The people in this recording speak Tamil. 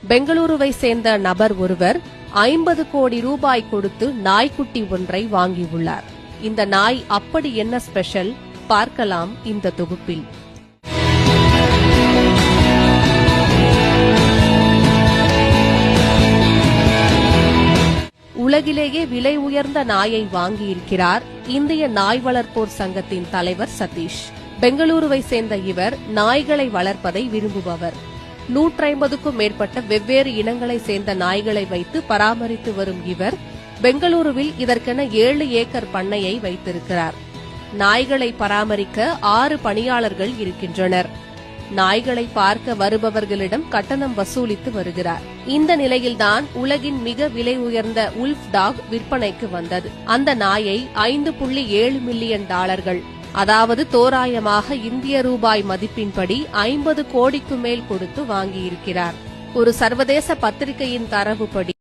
பெங்களூருவை சேர்ந்த நபர் ஒருவர் 50 கோடி ரூபாய் கொடுத்து நாய்க்குட்டி ஒன்றை வாங்கியுள்ளார். இந்த நாய் அப்படி என்ன ஸ்பெஷல் பார்க்கலாம் இந்த தொகுப்பில். உலகிலேயே விலை உயர்ந்த நாயை வாங்கியிருக்கிறார் இந்திய நாய் வளர்ப்போர் சங்கத்தின் தலைவர் சதீஷ். பெங்களூருவை சேர்ந்த இவர் நாய்களை வளர்ப்பதை விரும்புபவர். 150க்கும் மேற்பட்ட வெவ்வேறு இனங்களை சேர்ந்த நாய்களை வைத்து பராமரித்து வரும் இவர் பெங்களூருவில் இதற்கென 7 ஏக்கர் பண்ணையை வைத்திருக்கிறார். நாய்களை பராமரிக்க 6 பணியாளர்கள் இருக்கின்றனர். நாய்களை பார்க்க வருபவர்களிடம் கட்டணம் வசூலித்து வருகிறார். இந்த நிலையில்தான் உலகின் மிக விலை உயர்ந்த உல்ஃப் டாக் விற்பனைக்கு வந்தது. அந்த நாயை $5.7 மில்லியன், அதாவது தோராயமாக இந்திய ரூபாய் மதிப்பின்படி 50 கோடிக்கு மேல் கொடுத்து வாங்கியிருக்கிறார். ஒரு சர்வதேச பத்திரிகையின் தரவுப்படி